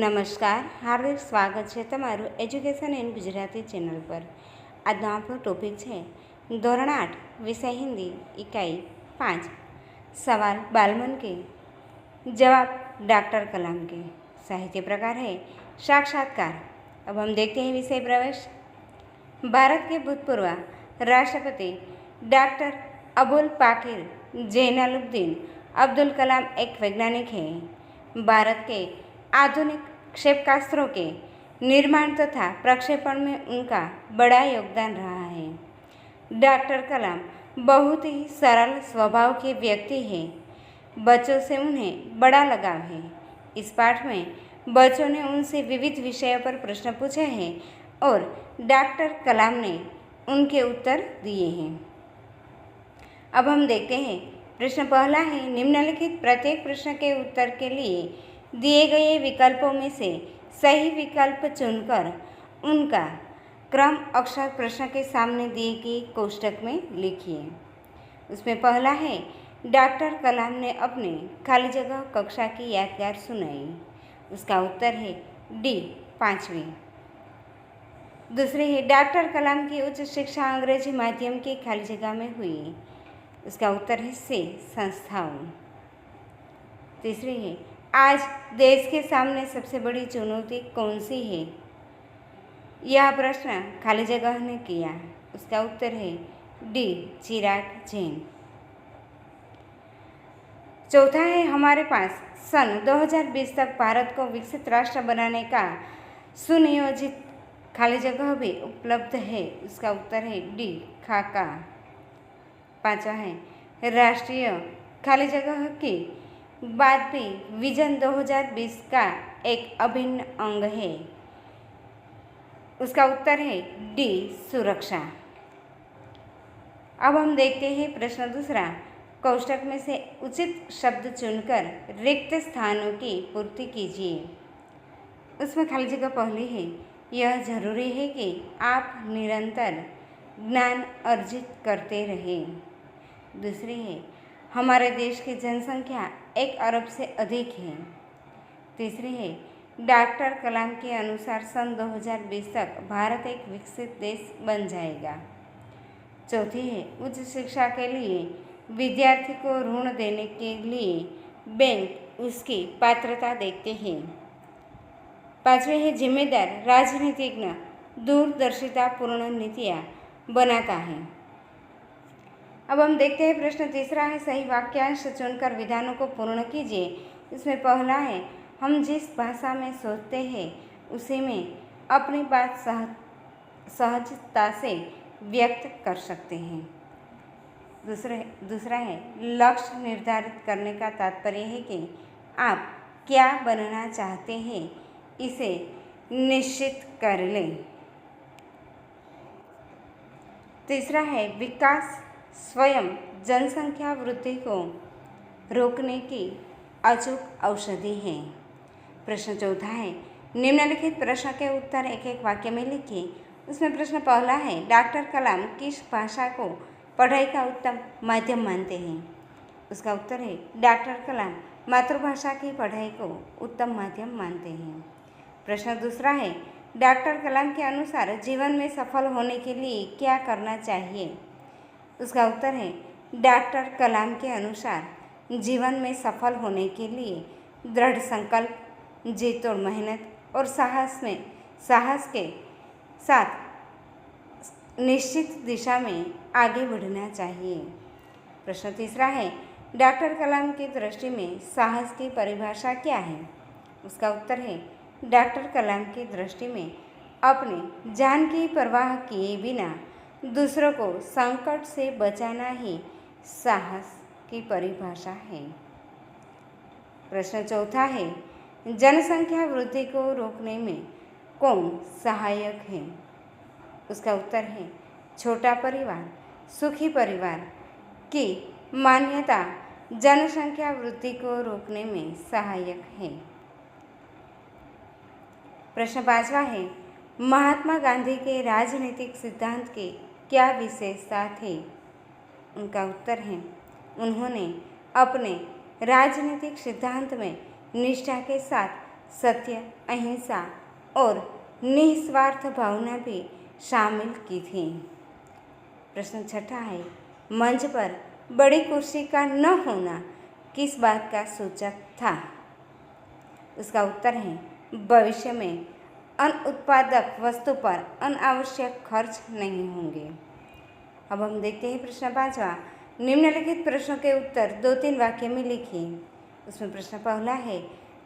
નમસ્કાર, હાર્દિક સ્વાગત છે તમારું એજ્યુકેશન ઇન ગુજરાતી ચેનલ પર. આજનો આપણો ટોપિક છે ધોરણ 8 વિષય હિન્દી इकाई 5. सवाल बालमन के, जवाब डॉक्टर कलाम के. साहित्य प्रकार है साक्षात्कार. अब हम देखते हैं विषय प्रवेश. भारत के भूतपूर्व राष्ट्रपति डॉक्टर अबुल पाकिर जैनुलब्दीन अब्दुल कलाम एक वैज्ञानिक हैं. भारत के आधुनिक क्षेपणास्त्रों के निर्माण तथा प्रक्षेपण में उनका बड़ा योगदान रहा है. डॉक्टर कलाम बहुत ही सरल स्वभाव के व्यक्ति हैं. बच्चों से उन्हें बड़ा लगाव है. इस पाठ में बच्चों ने उनसे विविध विषयों पर प्रश्न पूछे हैं और डॉक्टर कलाम ने उनके उत्तर दिए हैं. अब हम देखते हैं. प्रश्न पहला है, निम्नलिखित प्रत्येक प्रश्न के उत्तर के लिए दिए गए विकल्पों में से सही विकल्प चुनकर उनका क्रम अक्षर प्रश्न के सामने दिए गए कोष्टक में लिखिए. उसमें पहला है, डॉक्टर कलाम ने अपने खाली जगह कक्षा की यादगार सुनाई. उसका उत्तर है डी 5वीं. दूसरी है, डॉक्टर कलाम की उच्च शिक्षा अंग्रेजी माध्यम की खाली जगह में हुई. उसका उत्तर है सी संस्थाओं. तीसरी है, आज देश के सामने सबसे बड़ी चुनौती कौन सी है. यह प्रश्न खाली जगह ने किया. उसका उत्तर है डी चिराग जैन. चौथा है, हमारे पास सन 2020 तक भारत को विकसित राष्ट्र बनाने का सुनियोजित खाली जगह भी उपलब्ध है. उसका उत्तर है डी खाका. पांचवा है, राष्ट्रीय खाली जगह की बात भी विजन 2020 का एक अभिन्न अंग है. उसका उत्तर है डी सुरक्षा. अब हम देखते हैं प्रश्न दूसरा. कोष्टक में से उचित शब्द चुनकर रिक्त स्थानों की पूर्ति कीजिए. उसमें खाली जगह पहली है, यह जरूरी है कि आप निरंतर ज्ञान अर्जित करते रहें. दूसरी है, हमारे देश की जनसंख्या 1 अरब से अधिक है. तीसरी है, डॉक्टर कलाम के अनुसार सन 2020 तक भारत एक विकसित देश बन जाएगा. चौथी है, उच्च शिक्षा के लिए विद्यार्थी को ऋण देने के लिए बैंक उसकी पात्रता देखते हैं. पांचवी है, जिम्मेदार राजनीतिज्ञ दूरदर्शितापूर्ण नीतियाँ बनाता है. अब हम देखते हैं प्रश्न तीसरा है, सही वाक्यांश चुनकर विधानों को पूर्ण कीजिए. इसमें पहला है, हम जिस भाषा में सोचते हैं उसी में अपनी बात सहजता से व्यक्त कर सकते हैं. दूसरा है, लक्ष्य निर्धारित करने का तात्पर्य है कि आप क्या बनना चाहते हैं इसे निश्चित कर लें. तीसरा है, विकास स्वयं जनसंख्या वृद्धि को रोकने की अचूक औषधि है. प्रश्न चौथा है, निम्नलिखित प्रश्न के उत्तर एक एक वाक्य में लिखिए. उसमें प्रश्न पहला है, डॉक्टर कलाम किस भाषा को पढ़ाई का उत्तम माध्यम मानते हैं. उसका उत्तर है डॉक्टर कलाम मातृभाषा की पढ़ाई को उत्तम माध्यम मानते हैं. प्रश्न दूसरा है, डॉक्टर कलाम के अनुसार जीवन में सफल होने के लिए क्या करना चाहिए. उसका उत्तर है डॉक्टर कलाम के अनुसार जीवन में सफल होने के लिए दृढ़ संकल्प, जी तोड़ मेहनत और साहस के साथ निश्चित दिशा में आगे बढ़ना चाहिए. प्रश्न तीसरा है, डॉक्टर कलाम की दृष्टि में साहस की परिभाषा क्या है. उसका उत्तर है डॉक्टर कलाम की दृष्टि में अपनी जान की परवाह किए बिना दूसरों को संकट से बचाना ही साहस की परिभाषा है. प्रश्न चौथा है, जनसंख्या वृद्धि को रोकने में कौन सहायक है. उसका उत्तर है छोटा परिवार, सुखी परिवार की मान्यता जनसंख्या वृद्धि को रोकने में सहायक है. प्रश्न पांचवा है, महात्मा गांधी के राजनीतिक सिद्धांत के क्या विशेषता थे. उनका उत्तर है, उन्होंने अपने राजनीतिक सिद्धांत में निष्ठा के साथ सत्य, अहिंसा और निस्वार्थ भावना भी शामिल की थी। प्रश्न छठा है, मंच पर बड़ी कुर्सी का न होना किस बात का सूचक था? उसका उत्तर है, भविष्य में अनुत्पादक वस्तु पर अनावश्यक खर्च नहीं होंगे। अब हम देखते हैं प्रश्न पाँचवा, निम्नलिखित प्रश्नों के उत्तर 2-3 वाक्य में लिखिए। उसमें प्रश्न पहला है,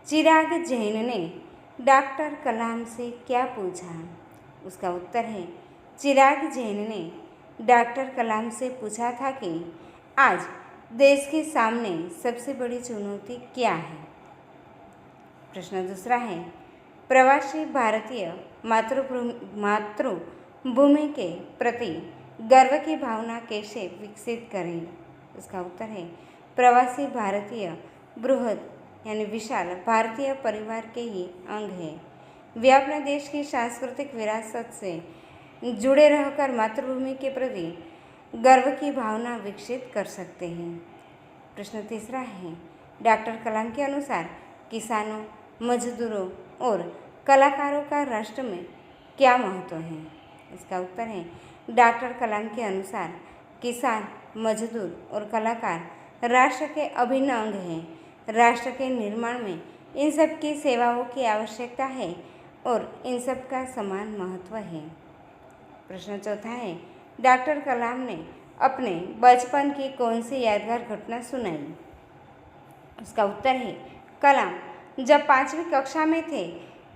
चिराग जैन ने डॉक्टर कलाम से क्या पूछा? उसका उत्तर है, चिराग जैन ने डॉक्टर कलाम से पूछा था कि आज देश के सामने सबसे बड़ी चुनौती क्या है? प्रश्न दूसरा है, प्रवासी भारतीय मातृभूमि के प्रति गर्व की भावना कैसे विकसित करें? उसका उत्तर है, प्रवासी भारतीय बृहद यानी विशाल भारतीय परिवार के ही अंग है। वे अपने देश की सांस्कृतिक विरासत से जुड़े रहकर मातृभूमि के प्रति गर्व की भावना विकसित कर सकते हैं। प्रश्न तीसरा है, डॉक्टर कलाम के अनुसार किसानों, मजदूरों और कलाकारों का राष्ट्र में क्या महत्व है? इसका उत्तर है, डॉक्टर कलाम के अनुसार किसान, मजदूर और कलाकार राष्ट्र के अभिन्न अंग हैं। राष्ट्र के निर्माण में इन सब की सेवाओं की आवश्यकता है और इन सब का समान महत्व है। प्रश्न चौथा है, डॉक्टर कलाम ने अपने बचपन की कौन सी यादगार घटना सुनाई? उसका उत्तर है, कलाम जब 5वीं कक्षा में थे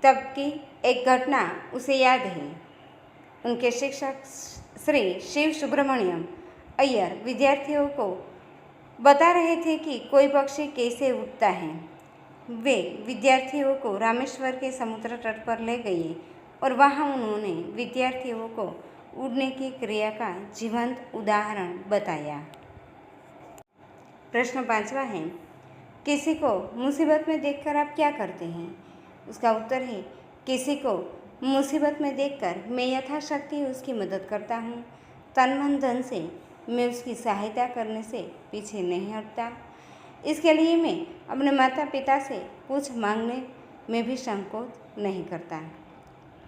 तब की एक घटना उसे याद है। उनके शिक्षक श्री शिव सुब्रमण्यम अय्यर विद्यार्थियों को बता रहे थे कि कोई पक्षी कैसे उड़ता है। वे विद्यार्थियों को रामेश्वर के समुद्र तट पर ले गए और वहाँ उन्होंने विद्यार्थियों को उड़ने की क्रिया का जीवंत उदाहरण बताया। प्रश्न पाँचवा है, किसी को मुसीबत में देखकर आप क्या करते हैं? उसका उत्तर है, किसी को मुसीबत में देखकर मैं यथाशक्ति उसकी मदद करता हूँ। तन मन धन से मैं उसकी सहायता करने से पीछे नहीं हटता। इसके लिए मैं अपने माता पिता से कुछ मांगने में भी संकोच नहीं करता।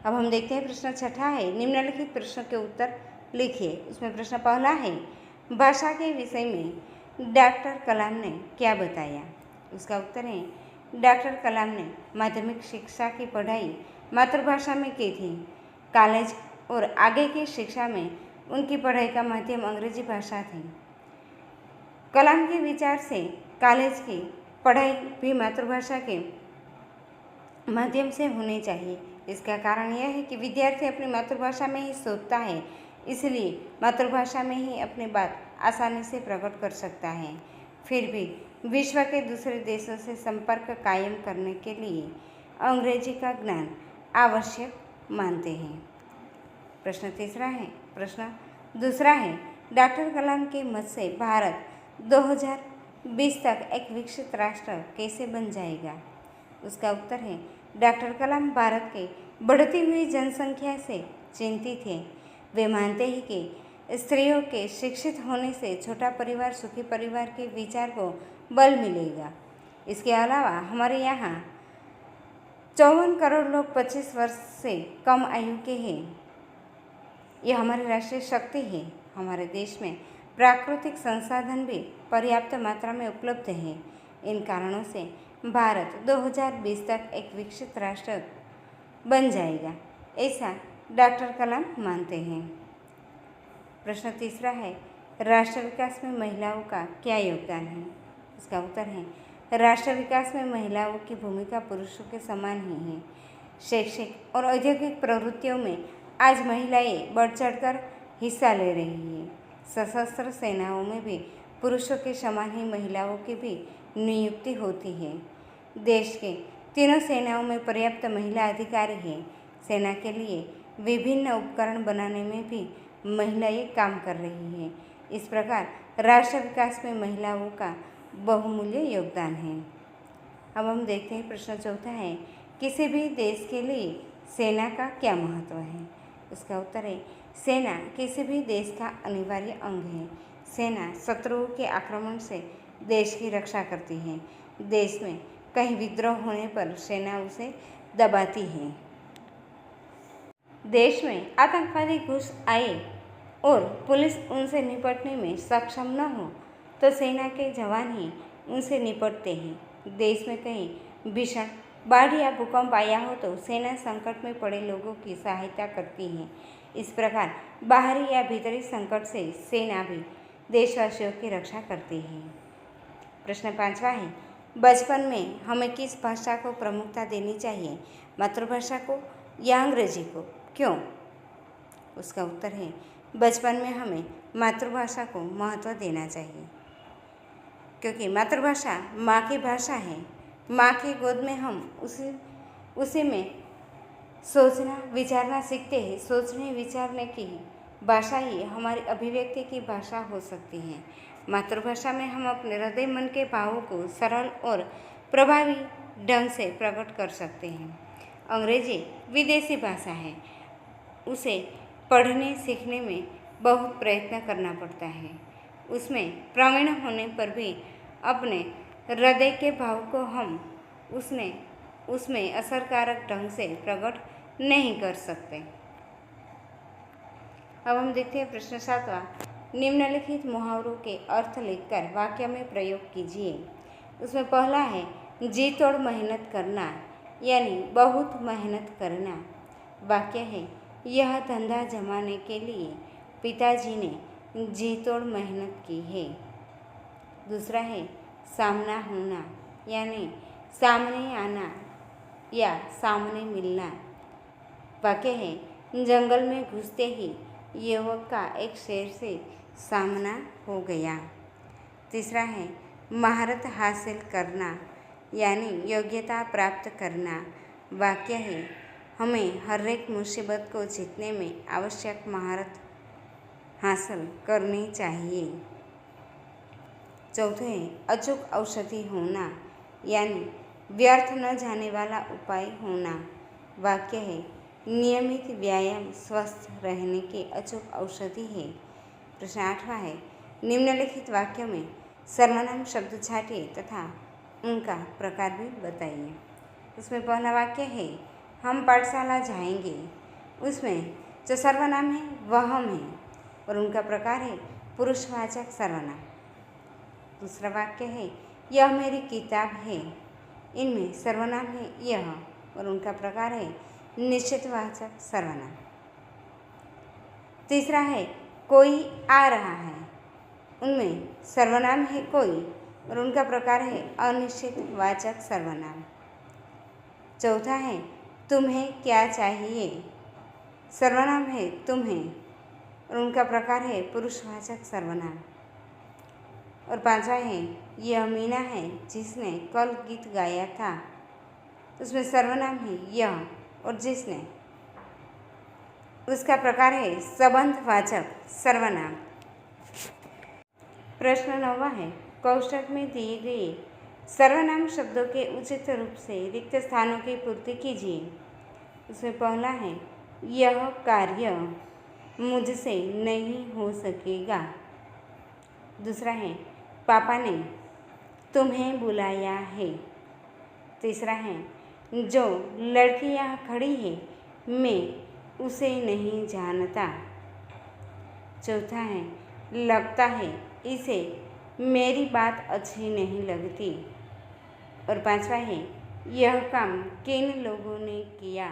अब हम देखते हैं प्रश्न छठा है, निम्नलिखित प्रश्नों के उत्तर लिखिए। उसमें प्रश्न पहला है, भाषा के विषय में डॉक्टर कलाम ने क्या बताया? उसका उत्तर है, डॉक्टर कलाम ने माध्यमिक शिक्षा की पढ़ाई मातृभाषा में की थी। कॉलेज और आगे की शिक्षा में उनकी पढ़ाई का माध्यम अंग्रेजी भाषा थी। कलाम के विचार से कॉलेज की पढ़ाई भी मातृभाषा के माध्यम से होनी चाहिए। इसका कारण यह है कि विद्यार्थी अपनी मातृभाषा में ही सोचता है, इसलिए मातृभाषा में ही अपनी बात आसानी से प्रकट कर सकता है। फिर भी विश्व के दूसरे देशों से संपर्क कायम करने के लिए अंग्रेजी का ज्ञान आवश्यक मानते हैं। प्रश्न तीसरा है, प्रश्न दूसरा है, डॉक्टर कलाम के मत से भारत 2020 तक एक विकसित राष्ट्र कैसे बन जाएगा? उसका उत्तर है, डॉक्टर कलाम भारत के बढ़ती हुई जनसंख्या से चिंतित थे। वे मानते हैं कि स्त्रियों के शिक्षित होने से छोटा परिवार सुखी परिवार के विचार को बल मिलेगा। इसके अलावा हमारे यहाँ 54 करोड़ लोग 25 वर्ष से कम आयु के हैं। यह हमारी राष्ट्रीय शक्ति है। हमारे देश में प्राकृतिक संसाधन भी पर्याप्त मात्रा में उपलब्ध है। इन कारणों से भारत 2020 तक एक विकसित राष्ट्र बन जाएगा, ऐसा डॉक्टर कलाम मानते हैं। प्रश्न तीसरा है, राष्ट्र विकास में महिलाओं का क्या योगदान है? इसका उत्तर है, राष्ट्र विकास में महिलाओं की भूमिका पुरुषों के समान ही है। शैक्षिक और औद्योगिक प्रवृत्तियों में आज महिलाएं बढ़ चढ़कर हिस्सा ले रही हैं। सशस्त्र सेनाओं में भी पुरुषों के समान ही महिलाओं की भी नियुक्ति होती है। देश के तीनों सेनाओं में पर्याप्त महिला अधिकारी हैं। सेना के लिए विभिन्न उपकरण बनाने में भी महिलाएं काम कर रही हैं। इस प्रकार राष्ट्र विकास में महिलाओं का बहुमूल्य योगदान है। अब हम देखते हैं प्रश्न चौथा है, किसी भी देश के लिए सेना का क्या महत्व है? उसका उत्तर है, सेना किसी भी देश का अनिवार्य अंग है। सेना शत्रुओं के आक्रमण से देश की रक्षा करती है। देश में कहीं विद्रोह होने पर सेना उसे दबाती है। देश में आतंकवादी घुस आए और पुलिस उनसे निपटने में सक्षम न हो तो सेना के जवान ही उनसे निपटते हैं। देश में कहीं भीषण बाढ़ या भूकंप आया हो तो सेना संकट में पड़े लोगों की सहायता करती है। इस प्रकार बाहरी या भीतरी संकट से सेना भी देशवासियों की रक्षा करती है। प्रश्न 5वां है, बचपन में हमें किस भाषा को प्रमुखता देनी चाहिए, मातृभाषा को या अंग्रेजी को, क्यों? उसका उत्तर है बचपन में हमें मातृभाषा को महत्व देना चाहिए, क्योंकि मातृभाषा माँ की भाषा है। माँ की गोद में हम उसी में सोचना विचारना सीखते हैं। सोचने विचारने की भाषा ही हमारी अभिव्यक्ति की भाषा हो सकती है। मातृभाषा में हम अपने हृदय मन के भावों को सरल और प्रभावी ढंग से प्रकट कर सकते हैं। अंग्रेजी विदेशी भाषा है, उसे पढ़ने सीखने में बहुत प्रयत्न करना पड़ता है। उसमें प्रवीण होने पर भी अपने हृदय के भाव को हम उसमें असरकारक ढंग से प्रकट नहीं कर सकते। अब हम देखते हैं प्रश्न 7वां, निम्नलिखित मुहावरों के अर्थ लिखकर वाक्य में प्रयोग कीजिए। उसमें पहला है जी तोड़ मेहनत करना, यानी बहुत मेहनत करना। वाक्य है यह धंधा जमाने के लिए पिताजी ने जी तोड़ मेहनत की है। दूसरा है सामना होना, यानी सामने आना या सामने मिलना। वाक्य है जंगल में घुसते ही युवक का एक शेर से सामना हो गया। तीसरा है महारत हासिल करना, यानी योग्यता प्राप्त करना। वाक्य है हमें हर एक मुसीबत को जीतने में आवश्यक महारत हासिल करनी चाहिए। चौथे है अचूक औषधि होना, यानी व्यर्थ न जाने वाला उपाय होना। वाक्य है नियमित व्यायाम स्वस्थ रहने की अचूक औषधि है। प्रश्न 8वां है निम्नलिखित वाक्यों में सर्वनाम शब्द छांटिए तथा उनका प्रकार भी बताइए। उसमें पहला वाक्य है हम पाठशाला जाएंगे। उसमें जो सर्वनाम है वह हम है और उनका प्रकार है पुरुषवाचक सर्वनाम। दूसरा वाक्य है यह मेरी किताब है। इनमें सर्वनाम है यह और उनका प्रकार है निश्चितवाचक सर्वनाम। तीसरा है कोई आ रहा है। उनमें सर्वनाम है कोई और उनका प्रकार है अनिश्चितवाचक सर्वनाम। चौथा है तुम्हें क्या चाहिए। सर्वनाम है तुम्हें और उनका प्रकार है पुरुषवाचक सर्वनाम। और पांचवा है यह मीना है जिसने कल गीत गाया था। उसमें सर्वनाम है यह और जिसने, उसका प्रकार है संबंधवाचक सर्वनाम। प्रश्न 9वां है कोष्ठक में दिए गए सर्वनाम शब्दों के उचित रूप से रिक्त स्थानों की पूर्ति कीजिए। उसमें पहला है यह कार्य मुझसे नहीं हो सकेगा। दूसरा है पापा ने तुम्हें बुलाया है। तीसरा है जो लड़की यहाँ खड़ी है मैं उसे नहीं जानता। चौथा है लगता है इसे मेरी बात अच्छी नहीं लगती। और पांचवा है यह काम किन लोगों ने किया।